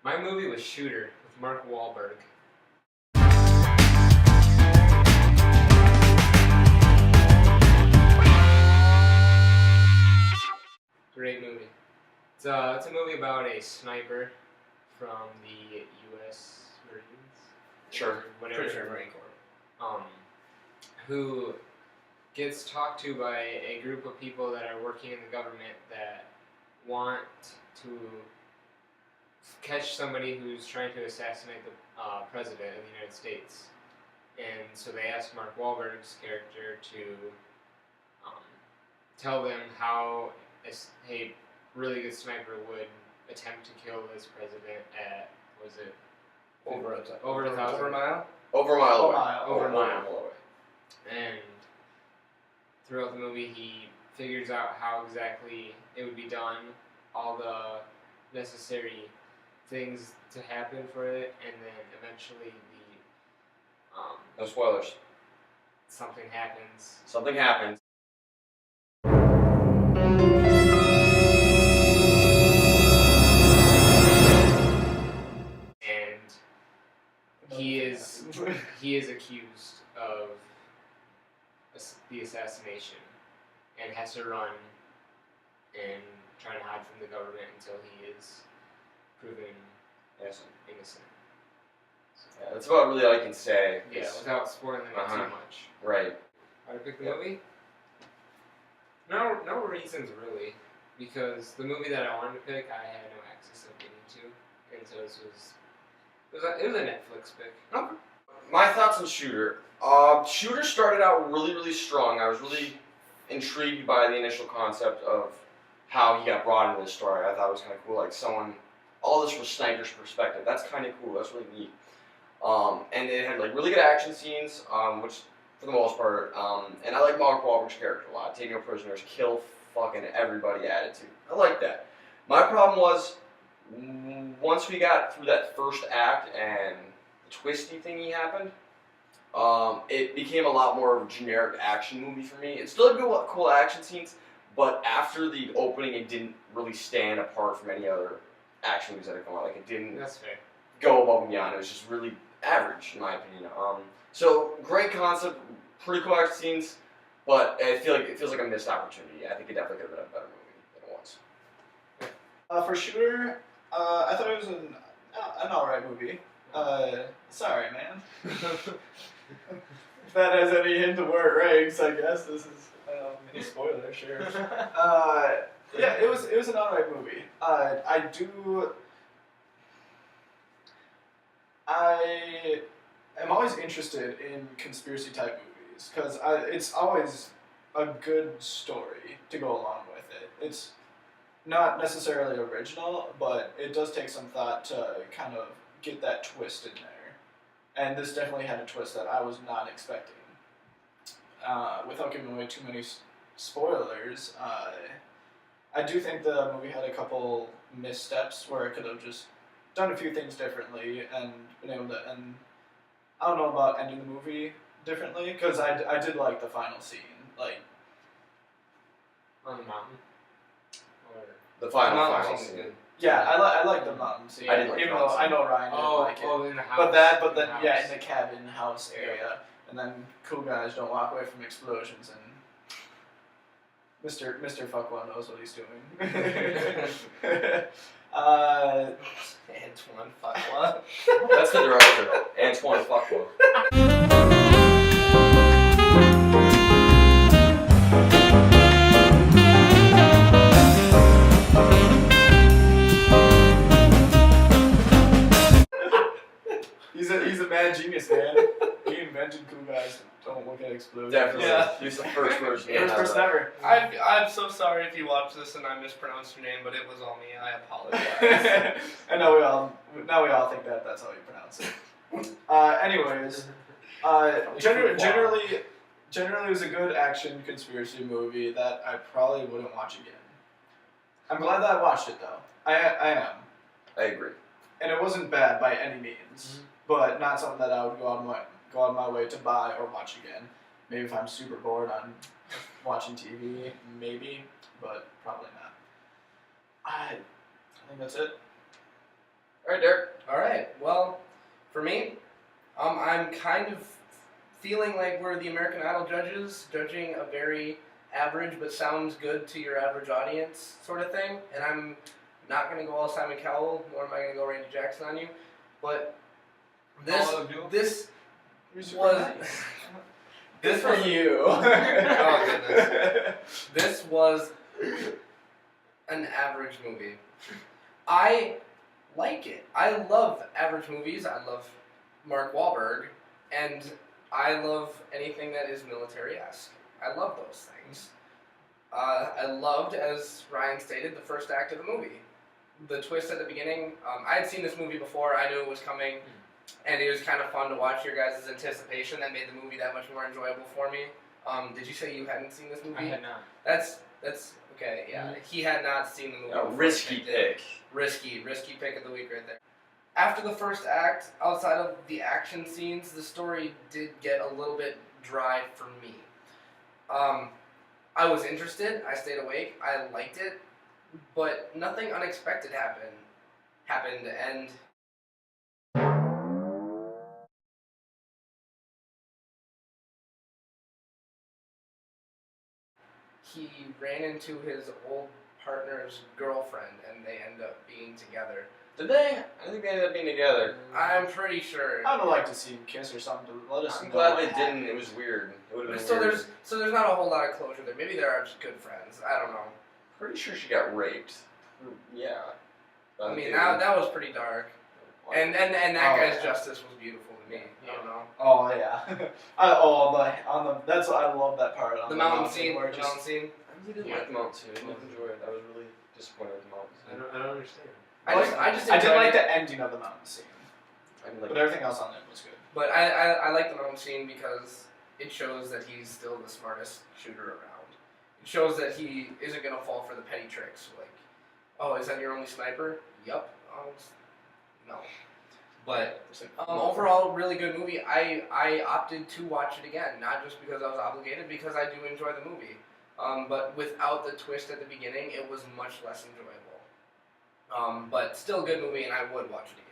My movie was Shooter with Mark Wahlberg. Great movie. It's a movie about a sniper from the U.S. Marines. Sure. Whatever. Pretty sure Marine Corps. Who gets talked to by a group of people that are working in the government that want to catch somebody who's trying to assassinate the president of the United States. And so they ask Mark Wahlberg's character to tell them how a really good sniper would attempt to kill this president at, was it? Over a a thousand. Over a mile? Over a mile away. Over a mile. away. And throughout the movie, he figures out how exactly it would be done, all the necessary things to happen for it, and then eventually No spoilers. something happens. Something happens. And he is accused of the assassination and has to run and try to hide from the government until he is proven innocent. Yeah, that's about really all I can say. Yeah, without spoiling it too much. Right. How to pick the movie? No reasons really, because the movie that I wanted to pick, I had no access of getting to, and so it was a Netflix pick. Okay. My thoughts on Shooter. Shooter started out really, really strong. I was really intrigued by the initial concept of how he got brought into this story. I thought it was kind of cool, like all this from Sniper's perspective. That's kind of cool. That's really neat. And it had like really good action scenes, which for the most part, and I like Mark Wahlberg's character a lot. Take no prisoners, kill fucking everybody attitude. I like that. My problem was, once we got through that first act and the twisty thingy happened, it became a lot more of a generic action movie for me. It still had good, cool action scenes, but after the opening, it didn't really stand apart from any other action movies that had come out. Like, it didn't That's fair. go above and beyond. It was just really average, in my opinion. So great concept, pretty cool action scenes, but it feels like a missed opportunity. I think it definitely could have been a better movie than it was. For Shooter, I thought it was an alright movie. Sorry, man. If that has any hint of where it ranks, I guess this is mini spoiler, sure. Yeah, it was an alright movie. I am always interested in conspiracy type movies because it's always a good story to go along with it. It's not necessarily original, but it does take some thought to kind of get that twist in there. And this definitely had a twist that I was not expecting. Without giving away too many spoilers, I do think the movie had a couple missteps where it could have just done a few things differently and been able to end. I don't know about ending the movie differently because I did like the final scene, like On the mountain. Or The final mountain scene. good. yeah, I like the mountain scene. I did like even the though mountain I know Ryan didn't like it. In the house. But then house. yeah, in the cabin house area, and then cool guys don't walk away from explosions, and Mr. Fuckwell knows what he's doing. Antoine Fuqua. That's the director, Antoine Fuqua. He's a mad genius, man. He invented cool guys don't look at explosions. Definitely. Yeah. He's the first person. First person ever. I'm so sorry if you watch this and I mispronounced your name, but it was all me. I apologize. And now we all think that that's how you pronounce it. Anyways, generally it was a good action conspiracy movie that I probably wouldn't watch again. I'm glad that I watched it though. I am. I agree. And it wasn't bad by any means, but not something that I would go out of my way to buy or watch again. Maybe if I'm super bored on watching TV, maybe, but probably not. I think that's it. All right, Derek. All right. Well, for me, I'm kind of feeling like we're the American Idol judges, judging a very average but sounds good to your average audience sort of thing. And I'm not gonna go all Simon Cowell, nor am I gonna go Randy Jackson on you. But this Paula Abdul? this You're super was nice. this For was you. Oh, goodness. This was an average movie. I like it. I love average movies. I love Mark Wahlberg, and I love anything that is military-esque. I love those things. I loved, as Ryan stated, the first act of the movie. The twist at the beginning. I had seen this movie before. I knew it was coming, and it was kind of fun to watch your guys' anticipation. That made the movie that much more enjoyable for me. Did you say you hadn't seen this movie? I had not. That's okay. Yeah, he had not seen the movie. A before. risky pick. Risky pick of the week right there. After the first act, outside of the action scenes, the story did get a little bit dry for me. I was interested. I stayed awake. I liked it, but nothing unexpected happened, and he ran into his old partner's girlfriend, and they end up being together. Did they? I think they ended up being together. I'm pretty sure. I would like to see him kiss or something to let us I'm know glad what they happened. didn't. It was weird. It would have been So weird. there's not a whole lot of closure there. Maybe they are just good friends. I don't know. Pretty sure she got raped. Yeah. I mean that was pretty dark. And that Oh, guy's yeah. justice was beautiful to me. I don't know. Oh yeah. That's what I love that part on The mountain scene. where The just- mountain scene. I really didn't like the mountain scene. I didn't enjoy it. I was really disappointed with the mountain scene. I don't understand. I just I did enjoyed like it. the ending of the mountain scene, I didn't like but everything else on it was good. But I like the mountain scene because it shows that he's still the smartest shooter around. It shows that he isn't gonna fall for the petty tricks. Like, oh, is that your only sniper? Yup. Oh, no. But overall, really good movie. I opted to watch it again, not just because I was obligated, because I do enjoy the movie. But without the twist at the beginning, it was much less enjoyable. But still a good movie, and I would watch it again.